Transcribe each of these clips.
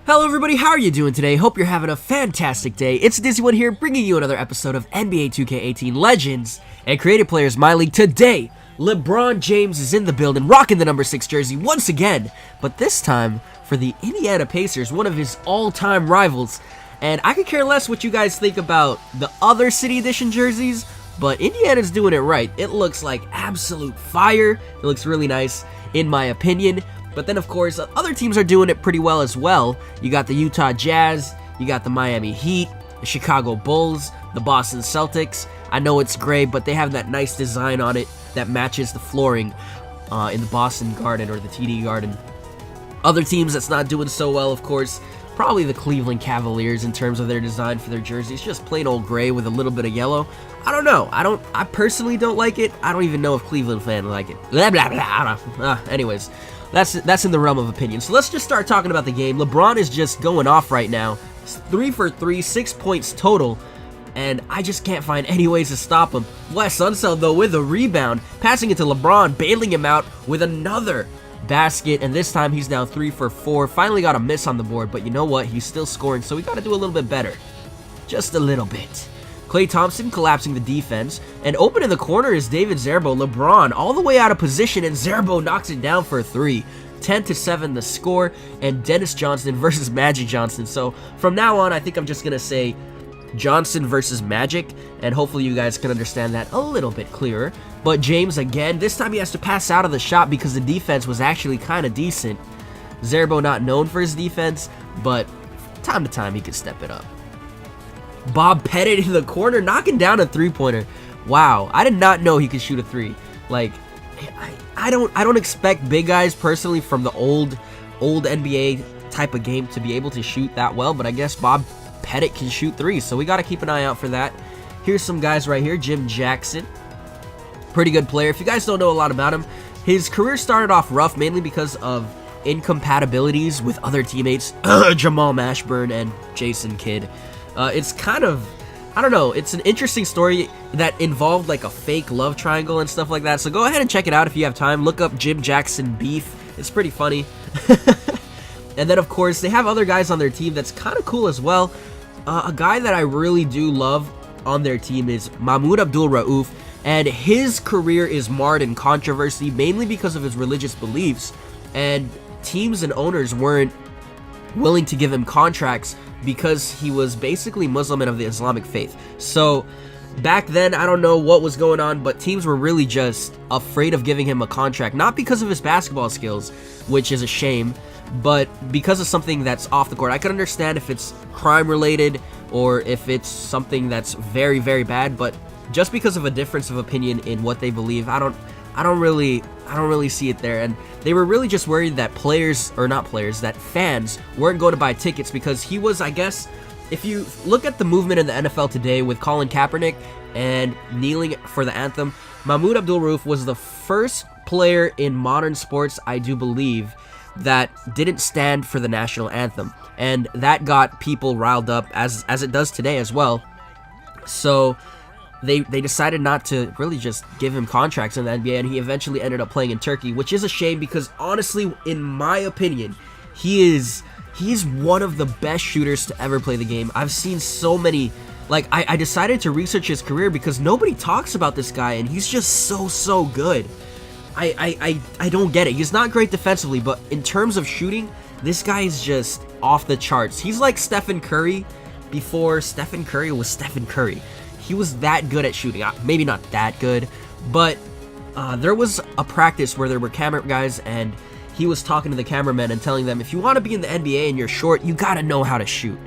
Hello everybody, how are you doing today? Hope you're having a fantastic day. It's Dizzy1 here, bringing you another episode of NBA 2K18 Legends and Creative Players My League. Today, LeBron James is in the building, rocking the number 6 jersey once again, but this time for the Indiana Pacers, one of his all-time rivals. And I could care less what you guys think about the other City Edition jerseys, but Indiana's doing it right. It looks like absolute fire. It looks really nice, in my opinion. But then, of course, other teams are doing it pretty well as well. You got the Utah Jazz, you got the Miami Heat, the Chicago Bulls, the Boston Celtics. I know it's gray, but they have that nice design on it that matches the flooring in the Boston Garden or the TD Garden. Other teams that's not doing so well, of course, probably the Cleveland Cavaliers in terms of their design for their jerseys. Just plain old gray with a little bit of yellow. I don't know. I personally don't like it. I don't even know if Cleveland fans like it. Blah, blah, blah. I don't know. Anyways. That's in the realm of opinion. So let's just start talking about the game. LeBron is just going off right now. 3 for 3, 6 points total, and I just can't find any ways to stop him. Wes Unseld, though, with a rebound, passing it to LeBron, bailing him out with another basket, and this time he's now 3 for 4. Finally got a miss on the board, but you know what? He's still scoring, so we got to do a little bit better. Just a little bit. Klay Thompson collapsing the defense, and open in the corner is David Zerbo. LeBron all the way out of position, and Zerbo knocks it down for a 3. 10-7 the score, and Dennis Johnson versus Magic Johnson. So from now on, I think I'm just going to say Johnson versus Magic, and hopefully you guys can understand that a little bit clearer. But James again, this time he has to pass out of the shot because the defense was actually kind of decent. Zerbo not known for his defense, but time to time he could step it up. Bob Pettit in the corner, knocking down a three-pointer. Wow, I did not know he could shoot a 3. Like, I don't expect big guys personally from the old NBA type of game to be able to shoot that well, but I guess Bob Pettit can shoot 3, so we got to keep an eye out for that. Here's some guys right here. Jim Jackson, pretty good player. If you guys don't know a lot about him, his career started off rough mainly because of incompatibilities with other teammates, Jamal Mashburn and Jason Kidd. It's kind of, I don't know, it's an interesting story that involved like a fake love triangle and stuff like that. So go ahead and check it out if you have time. Look up Jim Jackson beef. It's pretty funny. And then, of course, they have other guys on their team that's kind of cool as well. A guy that I really do love on their team is Mahmoud Abdul-Rauf. And his career is marred in controversy, mainly because of his religious beliefs. And teams and owners weren't willing to give him contracts because he was basically Muslim and of the Islamic faith. So back then, I don't know what was going on, but teams were really just afraid of giving him a contract, not because of his basketball skills, which is a shame, but because of something that's off the court. I could understand if it's crime related or if it's something that's very, very bad, but just because of a difference of opinion in what they believe, I don't really see it there. And they were really just worried that that fans weren't going to buy tickets because he was, I guess, if you look at the movement in the NFL today with Colin Kaepernick and kneeling for the anthem, Mahmoud Abdul-Rauf was the first player in modern sports, I do believe, that didn't stand for the national anthem. And that got people riled up, as it does today as well. So they decided not to really just give him contracts in the NBA, and he eventually ended up playing in Turkey, which is a shame because honestly, in my opinion, he's one of the best shooters to ever play the game. I've seen so many, like, I decided to research his career because nobody talks about this guy, and he's just so good. I don't get it. He's not great defensively, but in terms of shooting, this guy is just off the charts. He's like Stephen Curry before Stephen Curry was Stephen Curry. He was that good at shooting. Maybe not that good, but there was a practice where there were camera guys, and he was talking to the cameramen and telling them, if you want to be in the NBA and you're short, you got to know how to shoot.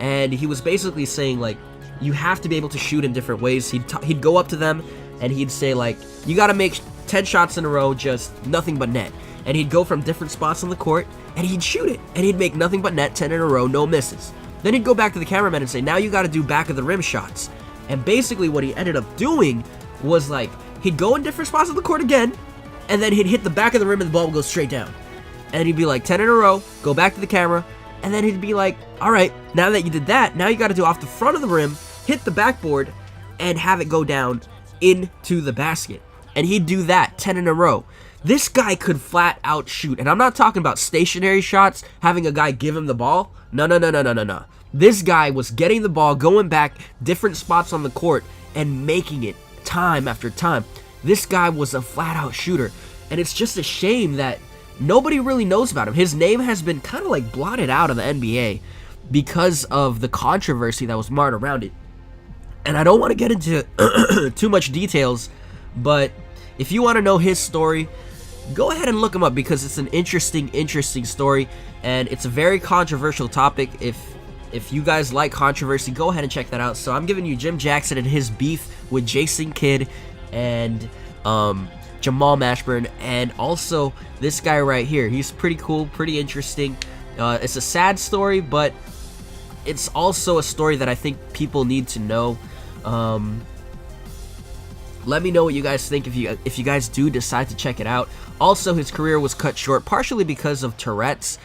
And he was basically saying, like, you have to be able to shoot in different ways. He'd go up to them, and he'd say, like, you got to make 10 shots in a row, just nothing but net. And he'd go from different spots on the court, and he'd shoot it. And he'd make nothing but net, 10 in a row, no misses. Then he'd go back to the cameraman and say, now you got to do back of the rim shots. And basically what he ended up doing was, like, he'd go in different spots of the court again, and then he'd hit the back of the rim and the ball would go straight down. And he'd be like, 10 in a row, go back to the camera, and then he'd be like, all right, now that you did that, now you got to do off the front of the rim, hit the backboard, and have it go down into the basket. And he'd do that 10 in a row. This guy could flat out shoot. And I'm not talking about stationary shots, having a guy give him the ball. No, no, no, no, no, no, no. This guy was getting the ball, going back different spots on the court, and making it time after time. This guy was a flat out shooter. And it's just a shame that nobody really knows about him. His name has been kind of like blotted out of the NBA because of the controversy that was marred around it. And I don't want to get into too much details, but if you want to know his story, go ahead and look him up because it's an interesting story, and it's a very controversial topic. If you guys like controversy, go ahead and check that out. So I'm giving you Jim Jackson and his beef with Jason Kidd and Jamal Mashburn, and also this guy right here. He's pretty cool, pretty interesting. It's a sad story, but it's also a story that I think people need to know. Let me know what you guys think if you guys do decide to check it out. Also, his career was cut short partially because of Tourette's.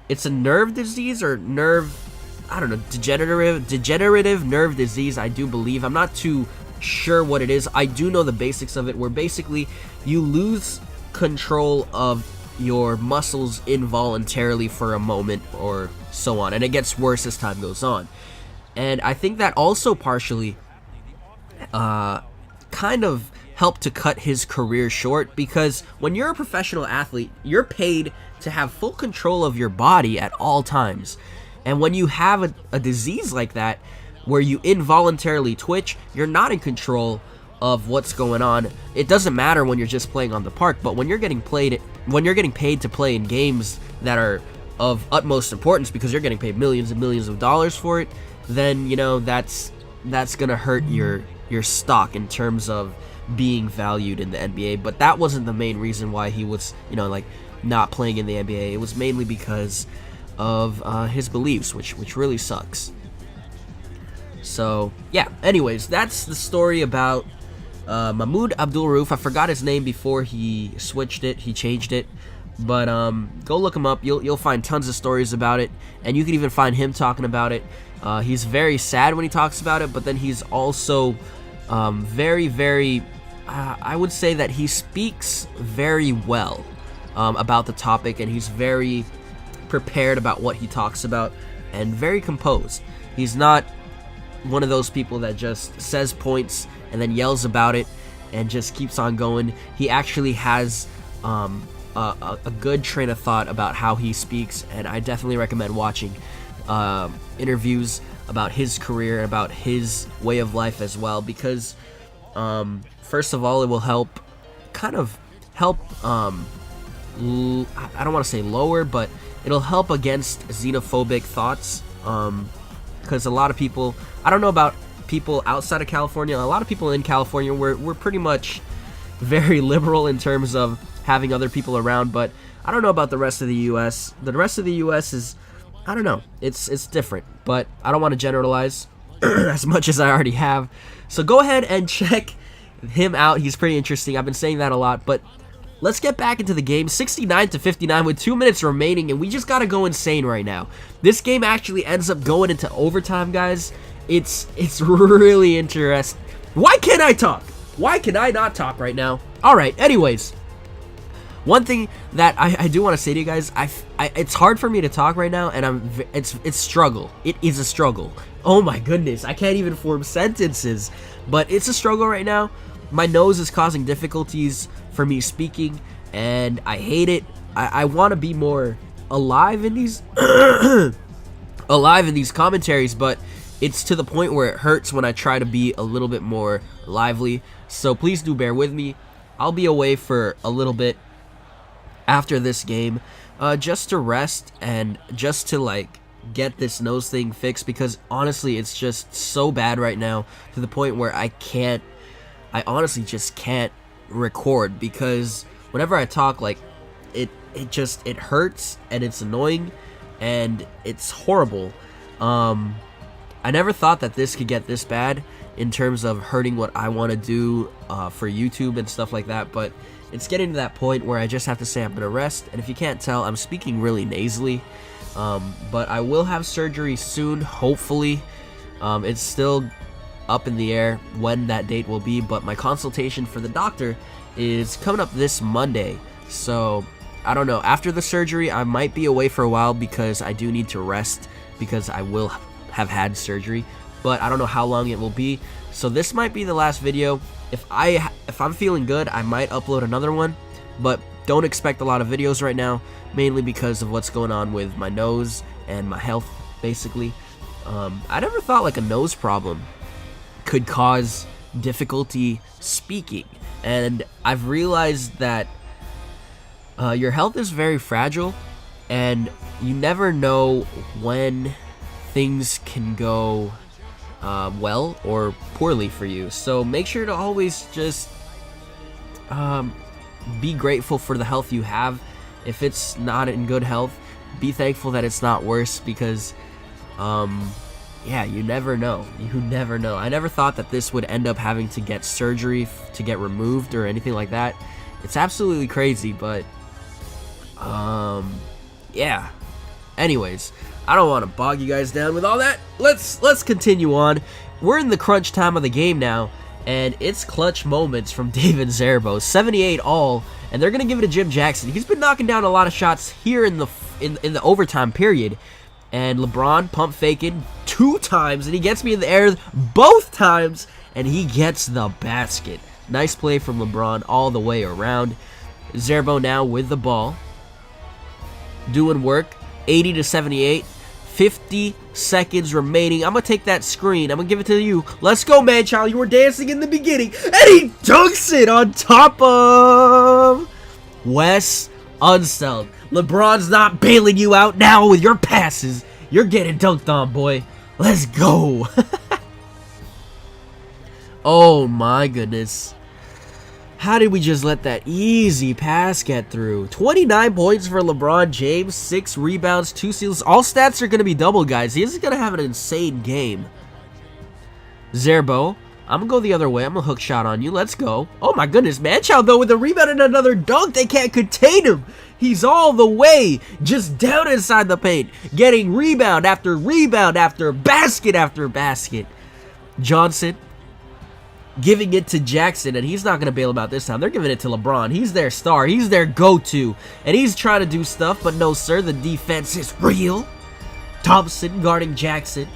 It's a nerve disease or degenerative nerve disease, I do believe. I'm not too sure what it is. I do know the basics of it, where basically you lose control of your muscles involuntarily for a moment or so on, and it gets worse as time goes on. And I think that also partially kind of helped to cut his career short, because when you're a professional athlete, you're paid to have full control of your body at all times. And when you have a disease like that, where you involuntarily twitch, you're not in control of what's going on. It doesn't matter when you're just playing on the park, but when you're getting paid to play in games that are of utmost importance, because you're getting paid millions and millions of dollars for it, then that's gonna hurt your stock in terms of being valued in the NBA. But that wasn't the main reason why he was not playing in the NBA. It was mainly because of his beliefs, which really sucks. So yeah, anyways, that's the story about Mahmoud Abdul-Rauf. I forgot his name before he changed it, but go look him up. You'll find tons of stories about it, and you can even find him talking about it. He's very sad when he talks about it, but then he's also very I would say that he speaks very well about the topic, and he's very prepared about what he talks about and very composed. He's not one of those people that just says points and then yells about it and just keeps on going. He actually has a good train of thought about how he speaks, and I definitely recommend watching interviews about his career and about his way of life as well, because first of all, it will help I don't want to say lower, but it'll help against xenophobic thoughts, because a lot of people, I don't know about people outside of California, a lot of people in California, we're pretty much very liberal in terms of having other people around, but I don't know about the rest of the U.S. The rest of the U.S. is, I don't know, it's different, but I don't want to generalize as much as I already have. So go ahead and check him out. He's pretty interesting. I've been saying that a lot, but let's get back into the game. 69-59 with 2 minutes remaining, and we just gotta go insane right now. This game actually ends up going into overtime, guys. It's really interesting. Why can't I talk? Why can I not talk right now? Alright, anyways. One thing that I do want to say to you guys, it's hard for me to talk right now, and it's struggle. It is a struggle. Oh my goodness, I can't even form sentences. But it's a struggle right now. My nose is causing difficulties for me speaking, and I hate it. I want to be more alive in these commentaries, but it's to the point where it hurts when I try to be a little bit more lively. So please do bear with me. I'll be away for a little bit after this game, just to rest and just to get this nose thing fixed, because honestly it's just so bad right now to the point where I honestly just can't record, because whenever I talk, it hurts and it's annoying and it's horrible. I never thought that this could get this bad in terms of hurting what I want to do for YouTube and stuff like that, but it's getting to that point where I just have to say I'm gonna rest. And if you can't tell, I'm speaking really nasally, but I will have surgery soon, hopefully. It's still up in the air when that date will be, but my consultation for the doctor is coming up this Monday. So I don't know. After the surgery, I might be away for a while because I do need to rest because I will have had surgery, but I don't know how long it will be. So this might be the last video. If I'm feeling good, I might upload another one, but don't expect a lot of videos right now, mainly because of what's going on with my nose and my health, basically. I never thought like a nose problem could cause difficulty speaking, and I've realized that your health is very fragile, and you never know when things can go well or poorly for you. So make sure to always just be grateful for the health you have. If it's not in good health, be thankful that it's not worse, because yeah, you never know. You never know. I never thought that this would end up having to get surgery to get removed or anything like that. It's absolutely crazy, but yeah. Anyways, I don't want to bog you guys down with all that. Let's continue on. We're in the crunch time of the game now, and it's clutch moments from David Zerbo. 78 all, and they're gonna give it to Jim Jackson. He's been knocking down a lot of shots here in the overtime period. And LeBron pump faking 2 times, and he gets me in the air both times, and he gets the basket. Nice play from LeBron all the way around. Zerbo now with the ball, doing work. 80 to 78. 50 seconds remaining. I'm going to take that screen. I'm going to give it to you. Let's go, man, child. You were dancing in the beginning. And he dunks it on top of Wes Unseld. LeBron's not bailing you out now with your passes. You're getting dunked on, boy. Let's go. Oh, my goodness. How did we just let that easy pass get through? 29 points for LeBron James, 6 rebounds, 2 steals. All stats are going to be double, guys. He is going to have an insane game. Zerbo, I'm going to go the other way. I'm going to hook shot on you. Let's go. Oh, my goodness. Manchild, though, with a rebound and another dunk. They can't contain him. He's all the way just down inside the paint, getting rebound after basket after basket. Johnson giving it to Jackson, and he's not going to bail him out this time. They're giving it to LeBron. He's their star. He's their go-to, and he's trying to do stuff, but no, sir. The defense is real. Thompson guarding Jackson.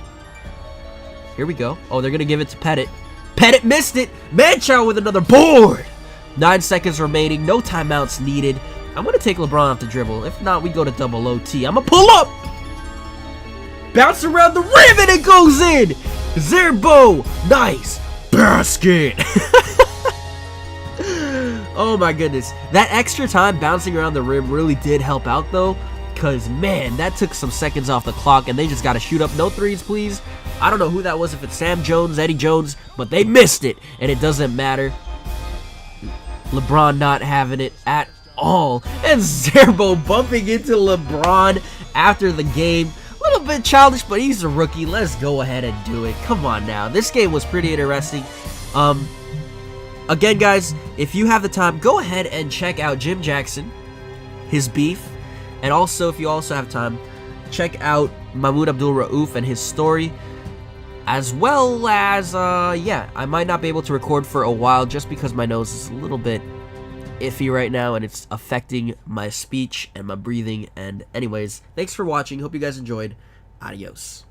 Here we go. Oh, they're going to give it to Pettit. Pettit missed it. Manchild with another board. 9 seconds remaining. No timeouts needed. I'm going to take LeBron off the dribble. If not, we go to double OT. I'm going to pull up. Bounce around the rim, and it goes in. Zerbo. Nice basket. Oh, my goodness. That extra time bouncing around the rim really did help out, though. Because, man, that took some seconds off the clock, and they just got to shoot up. No threes, please. I don't know who that was, if it's Sam Jones, Eddie Jones, but they missed it, and it doesn't matter. LeBron not having it at all, and Zerbo bumping into LeBron after the game. A little bit childish, but he's a rookie. Let's go ahead and do it. Come on now. This game was pretty interesting. Again, guys, if you have the time, go ahead and check out Jim Jackson, his beef, and also, if you also have time, check out Mahmoud Abdul-Rauf and his story, as well as, yeah, I might not be able to record for a while just because my nose is a little bit iffy right now, and it's affecting my speech and my breathing. And anyways, thanks for watching. Hope you guys enjoyed. Adios.